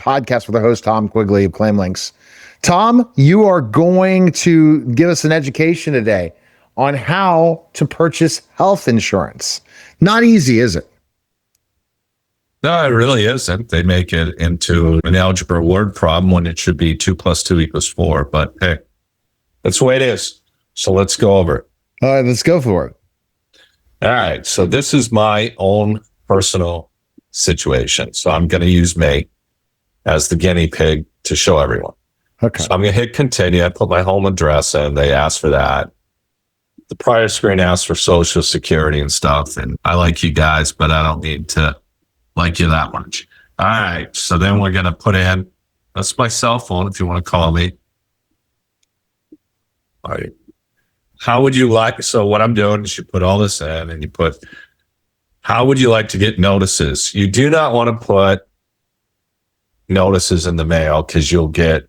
podcast with our host, Tom Quigley of Claim Links. Tom, you are going to give us an education today on how to purchase health insurance. Not easy, is it? No, it really isn't. They make it into an algebra word problem when it should be 2 + 2 = 4. But hey, that's the way it is. So let's go over it. All right, let's go for it. All right. So this is my own personal situation. So I'm going to use me as the guinea pig to show everyone. Okay. So I'm going to hit continue. I put my home address in. They ask for that. The prior screen asks for Social Security and stuff. And I like you guys, but I don't need to like you that much. All right. So then we're going to put in, that's my cell phone if you want to call me. All right. How would you like, so what I'm doing is you put all this in and you put, how would you like to get notices? You do not want to put notices in the mail because you'll get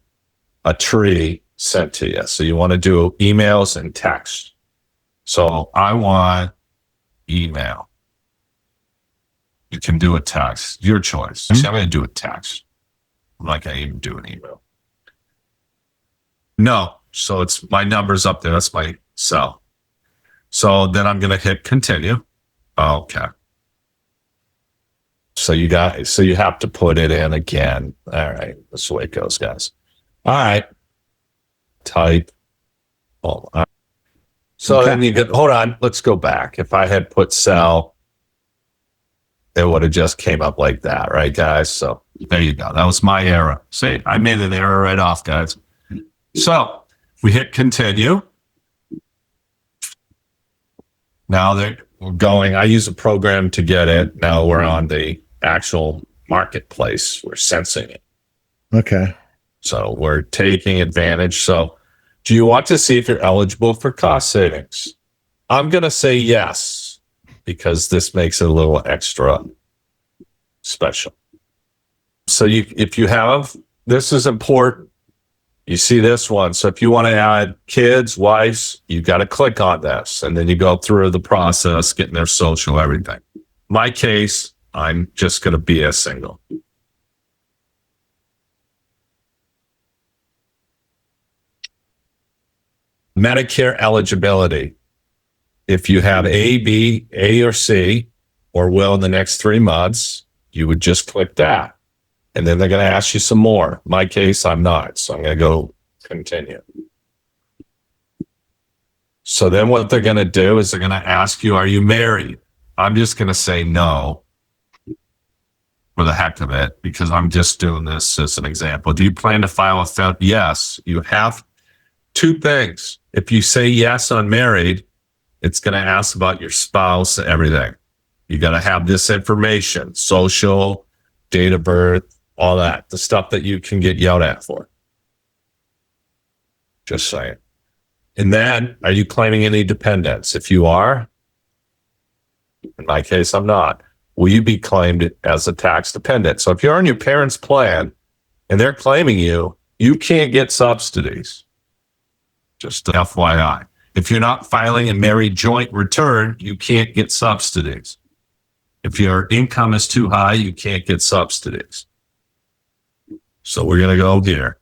a tree sent to you. So you want to do emails and text. So I want email. You can do a text, your choice. I'm going to do a text. I'm not going to even do an email. No. So it's my number's up there. That's my cell. So then I'm going to hit continue. Okay. So you have to put it in again. All right. That's the way it goes, guys. All right. Type. Oh, so okay. Then you get, hold on. Let's go back. If I had put cell, it would have just came up like that. Right, guys? So there you go. That was my error. See, I made an error right off, guys. So we hit continue. Now we're going, I use a program to get it. Now we're on the actual marketplace. We're sensing it. Okay. So we're taking advantage. So do you want to see if you're eligible for cost savings? I'm going to say yes, because this makes it a little extra special. So if you have, this is important. You see this one. So if you want to add kids, wives, you got to click on this. And then you go through the process, getting their social, everything. My case, I'm just going to be a single. Medicare eligibility. If you have A, B, A, or C, or will in the next 3 months, you would just click that. And then they're going to ask you some more. In my case, I'm not. So I'm going to go continue. So then what they're going to do is they're going to ask you, are you married? I'm just going to say no for the heck of it, because I'm just doing this as an example. Do you plan to file a felony? Yes. You have 2 things. If you say yes, unmarried, it's going to ask about your spouse, everything. You got to have this information, social, date of birth, all that, the stuff that you can get yelled at for. Just saying. And then, are you claiming any dependents? If you are, in my case, I'm not. Will you be claimed as a tax dependent? So if you're on your parents' plan and they're claiming you, you can't get subsidies. Just FYI. If you're not filing a married joint return, you can't get subsidies. If your income is too high, you can't get subsidies. So we're going to go here.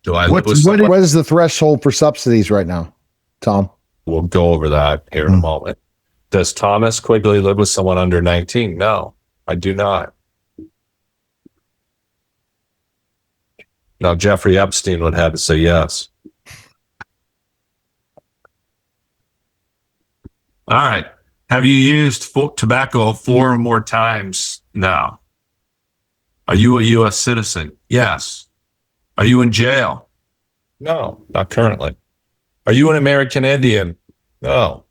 What is the threshold for subsidies right now, Tom? We'll go over that here in a moment. Does Thomas Quigley live with someone under 19? No, I do not. Now, Jeffrey Epstein would have to say yes. All right. Have you used tobacco 4 or more times now? Are you a U.S. citizen? Yes. Are you in jail? No, not currently. Are you an American Indian? No.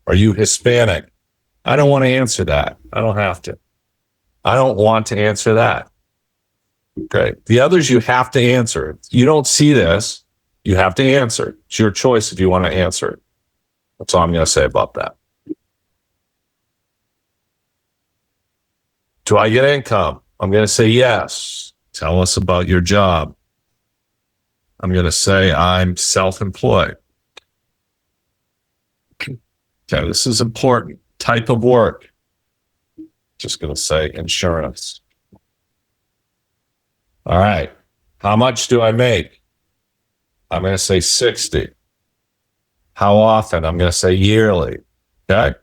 Are you Hispanic? I don't want to answer that. I don't have to. I don't want to answer that. Okay. The others you have to answer. You don't see this. You have to answer. It's your choice if you want to answer it. That's all I'm going to say about that. Do I get income? I'm going to say yes. Tell us about your job. I'm going to say I'm self-employed. Okay, this is important. Type of work. just going to say insurance. All right. How much do I make? I'm going to say 60. How often? I'm going to say yearly. Okay.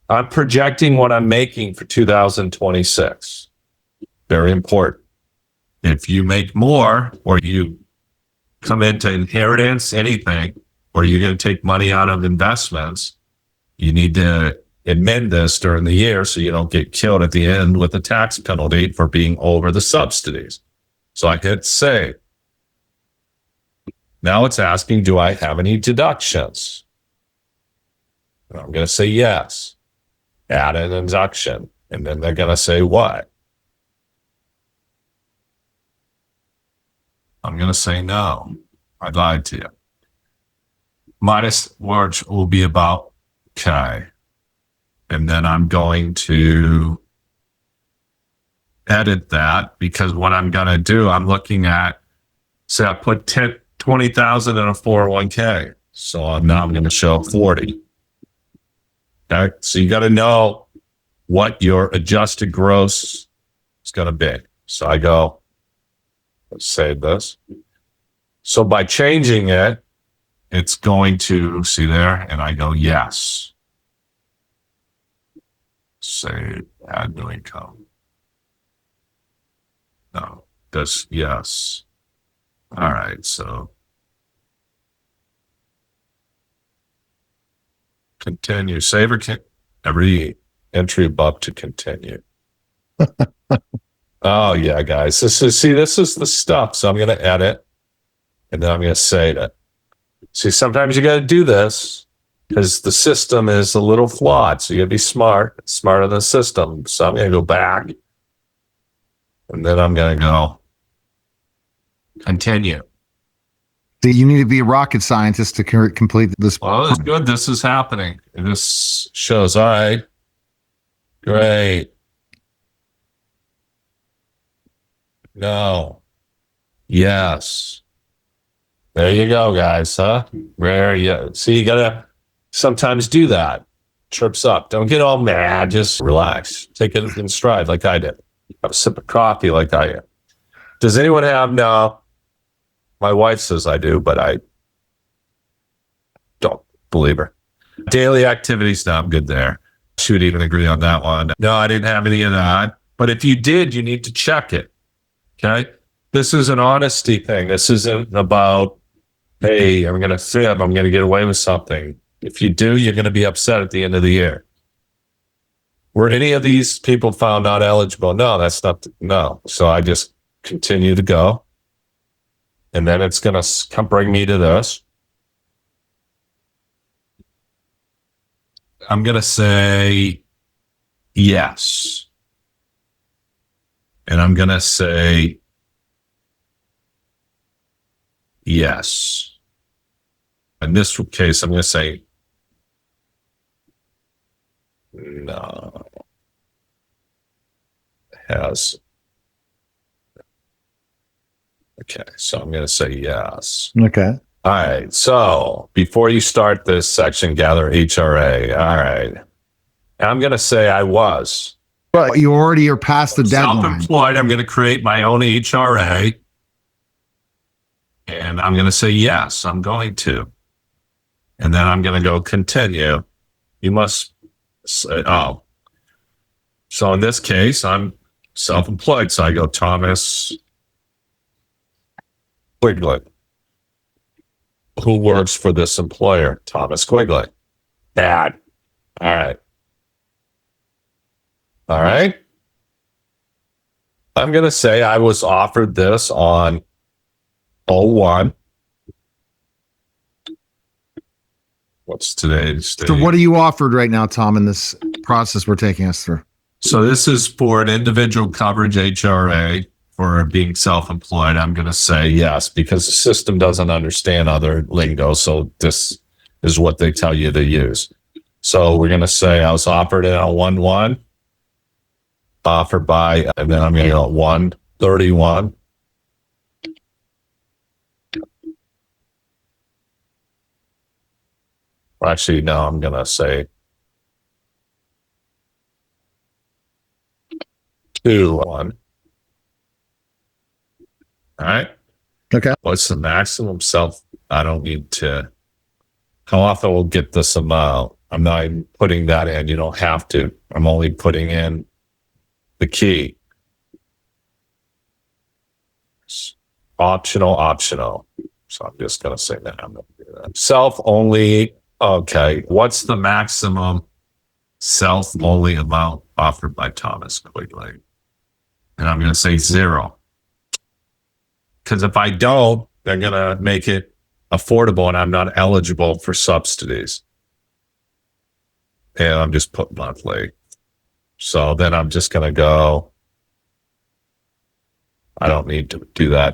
I'm projecting what I'm making for 2026. Very important. If you make more, or you come into inheritance, anything, or you're going to take money out of investments, you need to amend this during the year so you don't get killed at the end with a tax penalty for being over the subsidies. So I hit save. Now it's asking, do I have any deductions? And I'm going to say yes. Add an deduction. And then they're going to say what? I'm going to say no. I lied to you. Minus words will be about, okay. And then I'm going to edit that, because what I'm going to do, I'm looking at, say I put 20,000 in a 401k. So now I'm going to show 40. Okay. So you got to know what your adjusted gross is going to be. So I go, let's save this. So by changing it, it's going to, see there, and I go, yes. Say, add new income. No, this, yes. All right, so continue. Save or every entry above to continue. Oh yeah, guys. This is the stuff. So I'm going to edit, and then I'm going to save it. See, sometimes you got to do this because the system is a little flawed. So you got to be smarter than the system. So I'm going to go back, and then I'm going to go continue. You need to be a rocket scientist to complete this. Well, it's good. This is happening. And this shows, all right, great. No. Yes. There you go, guys, huh? Where you see, you gotta sometimes do that. Trips up. Don't get all mad. Just relax. Take it in stride like I did. Have a sip of coffee like I did. Does anyone have? No. My wife says I do, but I don't believe her. Daily activities. No, I'm good there. She would even agree on that one. No, I didn't have any of that. But if you did, you need to check it. Okay. This is an honesty thing. This isn't about, hey, I'm going to fib. I'm going to get away with something. If you do, you're going to be upset at the end of the year. Were any of these people found not eligible? No, that's not, no. So I just continue to go. And then it's going to bring me to this. I'm going to say yes. And I'm going to say yes. In this case, I'm going to say no. Has. Okay, so I'm going to say yes. Okay. All right, so before you start this section, gather HRA. All right. I'm going to say I was. Well, you already are past the deadline. Self-employed, I'm going to create my own HRA. And I'm going to say yes, I'm going to. And then I'm going to go continue. You must say, oh. So in this case, I'm self-employed. So I go Thomas Quigley. Who works for this employer? Thomas Quigley. Dad. All right. All right. I'm going to say I was offered this on 01. What's today's date? So what are you offered right now, Tom, in this process we're taking us through? So this is for an individual coverage HRA for being self-employed. I'm going to say yes, because the system doesn't understand other lingo. So this is what they tell you to use. So we're going to say I was offered it on 1/1, offered by, and then I'm going to go 1/31. Actually, no, I'm going to say 2, 1. All right. Okay. What's the maximum self? I don't need to. How often we'll get this amount? I'm not even putting that in. You don't have to. I'm only putting in the key. Optional. So I'm just going to say that. I'm going to do that. Self only. Okay. What's the maximum self only amount offered by Thomas Quigley? And I'm going to say 0. Because if I don't, they're going to make it affordable and I'm not eligible for subsidies. And I'm just put monthly. So then I'm just going to go. I don't need to do that